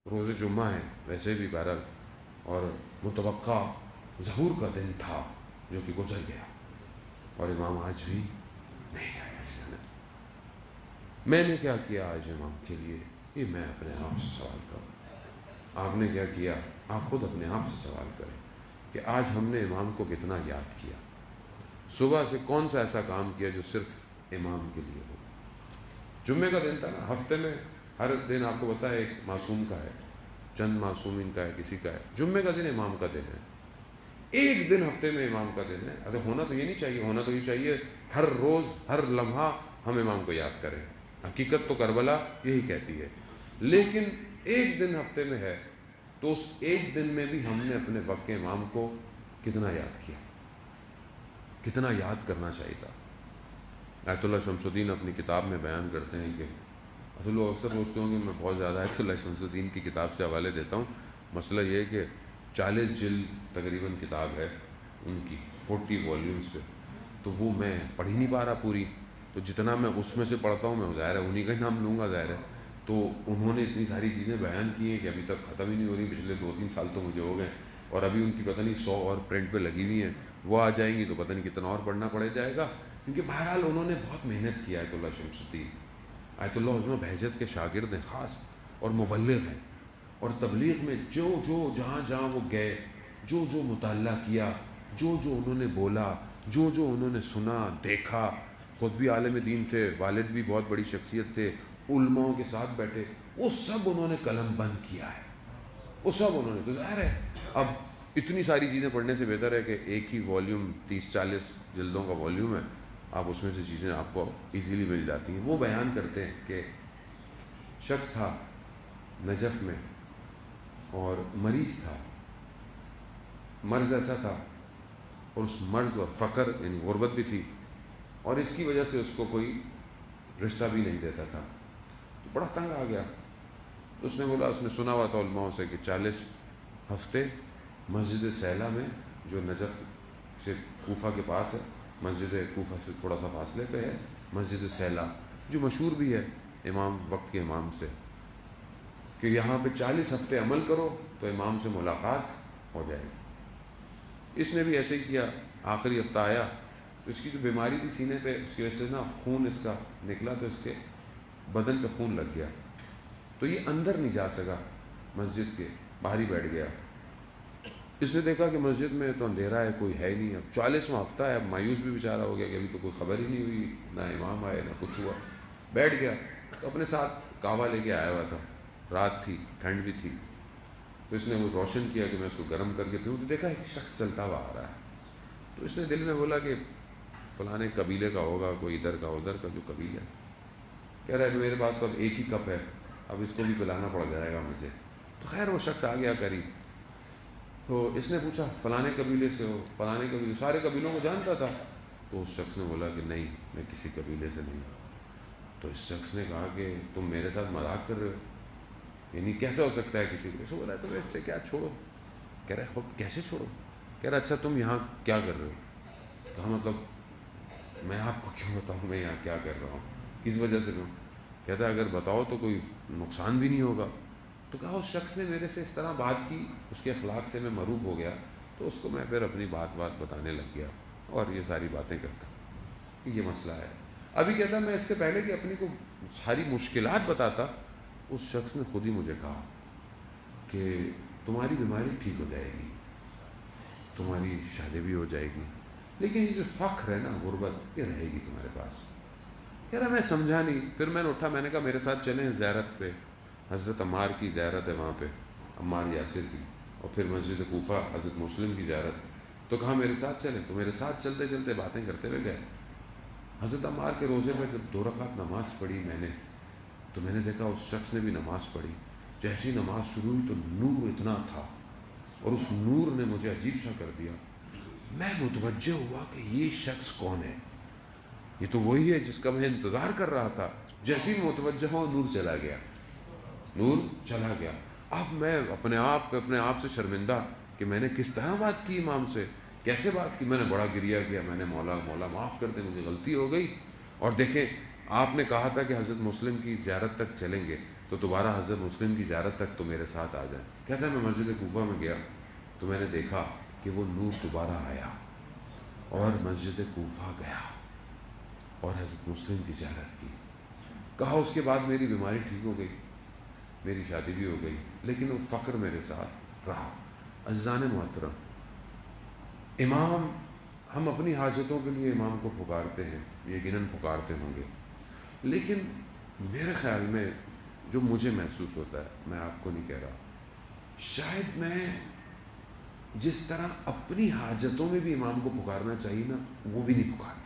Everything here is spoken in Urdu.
روز جمعہ ہے ویسے بھی بہرحال، اور متوقع ظہور کا دن تھا جو کہ گزر گیا، اور امام آج بھی نہیں آیا سنت۔ میں نے کیا کیا آج امام کے لیے، یہ میں اپنے آپ سے سوال کروں۔ آپ نے کیا کیا، آپ خود اپنے آپ سے سوال کریں کہ آج ہم نے امام کو کتنا یاد کیا۔ صبح سے کون سا ایسا کام کیا جو صرف امام کے لیے ہو۔ جمعے کا دن تھا نا، ہفتے میں ہر دن آپ کو پتہ ہے ایک معصوم کا ہے، چند معصومین کا ہے، کسی کا ہے۔ جمعے کا دن امام کا دن ہے، ایک دن ہفتے میں امام کا دن ہے۔ اچھا ہونا تو یہ نہیں چاہیے، ہونا تو یہ چاہیے ہر روز ہر لمحہ ہم امام کو یاد کریں۔ حقیقت تو کربلا یہی کہتی ہے، لیکن ایک دن ہفتے میں ہے تو اس ایک دن میں بھی ہم نے اپنے وقت کے امام کو کتنا یاد کیا، کتنا یاد کرنا چاہیے تھا۔ آیت اللہ شمس الدین اپنی کتاب میں بیان کرتے ہیں کہ اصل لوگ اکثر سوچتے ہوں کہ میں بہت زیادہ آیت اللہ شمس الدین کی کتاب سے حوالے دیتا ہوں۔ مسئلہ یہ ہے کہ 40 جلد تقریباً کتاب ہے ان کی، 40 والیومز پہ، تو وہ میں پڑھ ہی نہیں پا رہا پوری، تو جتنا میں اس میں سے پڑھتا ہوں میں ظاہر ہے انہی کا نام لوں گا ظاہر ہے۔ تو انہوں نے اتنی ساری چیزیں بیان کی ہیں کہ ابھی تک ختم ہی نہیں ہو رہی، پچھلے 2-3 سال تو مجھے ہو گئے، اور ابھی ان کی پتہ نہیں 100 اور پرنٹ پہ لگی ہوئی ہیں، وہ آ جائیں گی تو پتہ نہیں کتنا اور پڑھنا پڑے جائے گا، کیونکہ بہرحال انہوں نے بہت محنت کی۔ آیت اللہ شمس الدین آیت اللہ عظمہ بہجت کے شاگرد ہیں خاص، اور مبلغ ہیں، اور تبلیغ میں جو جہاں جہاں وہ گئے، جو مطالعہ کیا، جو انہوں نے بولا، جو انہوں نے سنا دیکھا، خود بھی عالم دین تھے، والد بھی بہت بڑی شخصیت تھے، علماؤں کے ساتھ بیٹھے، وہ سب انہوں نے قلم بند کیا ہے، وہ سب انہوں نے۔ تو ظاہر ہے اب اتنی ساری چیزیں پڑھنے سے بہتر ہے کہ ایک ہی والیوم 30-40 جلدوں کا والیوم ہے، آپ اس میں سے چیزیں آپ کو ایزیلی مل جاتی ہیں۔ وہ بیان کرتے ہیں کہ شخص تھا نجف میں اور مریض تھا، مرض ایسا تھا، اور اس مرض اور فقر یعنی غربت بھی تھی، اور اس کی وجہ سے اس کو کوئی رشتہ بھی نہیں دیتا تھا، تو بڑا تنگ آ گیا۔ اس نے بولا، اس نے سنا ہوا تھا علماء سے کہ 40 ہفتے مسجد سیلا میں، جو نجف سے کوفہ کے پاس ہے، مسجد کوفہ سے تھوڑا سا فاصلے پہ ہے مسجد سیلا، جو مشہور بھی ہے امام وقت کے امام سے، کہ یہاں پہ 40 ہفتے عمل کرو تو امام سے ملاقات ہو جائے گی۔ اس نے بھی ایسے ہی کیا، آخری ہفتہ آیا تو اس کی جو بیماری تھی سینے پہ، اس کی وجہ سے نا خون اس کا نکلا، تو اس کے بدن پہ خون لگ گیا، تو یہ اندر نہیں جا سکا مسجد کے، باہر ہی بیٹھ گیا۔ اس نے دیکھا کہ مسجد میں تو اندھیرا ہے، کوئی ہے ہی نہیں، اب 40واں ہفتہ ہے، اب مایوس بھی بیچارہ ہو گیا کہ ابھی تو کوئی خبر ہی نہیں ہوئی، نہ امام آئے نہ کچھ ہوا، بیٹھ گیا۔ تو اپنے ساتھ کعوہ لے کے آیا ہوا تھا، رات تھی، ٹھنڈ بھی تھی، تو اس نے وہ روشن کیا کہ میں اس کو گرم کر کے پیوں، تو دیکھا ایک شخص چلتا ہوا آ رہا ہے، تو اس نے دل میں بولا کہ فلانے قبیلے کا ہوگا، کوئی ادھر کا ادھر کا جو قبیلہ ہے، کہہ رہا ہے میرے پاس تو اب ایک ہی کپ ہے، اب اس کو بھی پلانا پڑ جائے گا مجھے۔ تو خیر وہ شخص آ گیا قریب، تو اس نے پوچھا فلانے قبیلے سے ہو؟ فلانے قبیلے، سارے قبیلوں کو جانتا تھا، تو اس شخص نے بولا کہ نہیں میں کسی قبیلے سے نہیں ہوں۔ تو اس شخص نے کہا کہ تم میرے ساتھ مذاق کر رہے ہو، یعنی کیسا ہو سکتا ہے کسی کو؟ بولا تو اس سے کیا، چھوڑو۔ کہہ رہا ہے خود کیسے چھوڑو؟ کہہ رہا اچھا تم یہاں کیا کر رہے ہو؟ کہا مطلب میں آپ کو کیوں بتاؤں میں یہاں کیا کر رہا ہوں، کس وجہ سے میں؟ کہتا ہے اگر بتاؤ تو کوئی نقصان بھی نہیں ہوگا۔ تو کہا اس شخص نے میرے سے اس طرح بات کی، اس کے اخلاق سے میں مرعوب ہو گیا، تو اس کو میں پھر اپنی بات بتانے لگ گیا اور یہ ساری باتیں کرتا، یہ مسئلہ ہے۔ ابھی کہتا میں اس سے پہلے کہ اپنی کو ساری مشکلات بتاتا، اس شخص نے خود ہی مجھے کہا کہ تمہاری بیماری ٹھیک ہو جائے گی، تمہاری شادی بھی ہو جائے گی، لیکن یہ جو فقر ہے نا، غربت، یہ رہے گی تمہارے پاس۔ کہہ رہا میں سمجھا نہیں، پھر میں نے اٹھا، میں نے کہا میرے ساتھ چلیں زیارت پہ، حضرت عمار کی زیارت ہے وہاں پہ، عمار یاسر کی، اور پھر مسجد کوفہ حضرت مسلم کی زیارت۔ تو کہا میرے ساتھ چلیں، تو میرے ساتھ چلتے چلتے باتیں کرتے ہوئے گئے۔ حضرت عمار کے روزے میں جب 2 رکعت نماز پڑھی میں نے، تو میں نے دیکھا اس شخص نے بھی نماز پڑھی، جیسی نماز شروع ہوئی تو نور اتنا تھا، اور اس نور نے مجھے عجیب سا کر دیا۔ میں متوجہ ہوا کہ یہ شخص کون ہے، یہ تو وہی ہے جس کا میں انتظار کر رہا تھا۔ جیسے ہی متوجہ ہوا نور چلا گیا، نور چلا گیا۔ اب میں اپنے آپ سے شرمندہ کہ میں نے کس طرح بات کی امام سے، کیسے بات کی۔ میں نے بڑا گریہ کیا، میں نے مولا معاف کر دے، مجھے غلطی ہو گئی۔ اور دیکھیں آپ نے کہا تھا کہ حضرت مسلم کی زیارت تک چلیں گے، تو دوبارہ حضرت مسلم کی زیارت تک تو میرے ساتھ آ جائیں۔ کہتا ہے میں مسجد کوفہ میں گیا تو میں نے دیکھا کہ وہ نور دوبارہ آیا اور مسجد کوفہ گیا اور حضرت مسلم کی زیارت کی۔ کہا اس کے بعد میری بیماری ٹھیک ہو گئی، میری شادی بھی ہو گئی، لیکن وہ فقر میرے ساتھ رہا۔ عزیزان محترم، امام، ہم اپنی حاجتوں کے لیے امام کو پکارتے ہیں، یقیناً پکارتے ہوں گے، لیکن میرے خیال میں جو مجھے محسوس ہوتا ہے، میں آپ کو نہیں کہہ رہا، شاید میں جس طرح اپنی حاجتوں میں بھی امام کو پکارنا چاہیے نا، وہ بھی نہیں پکارتا۔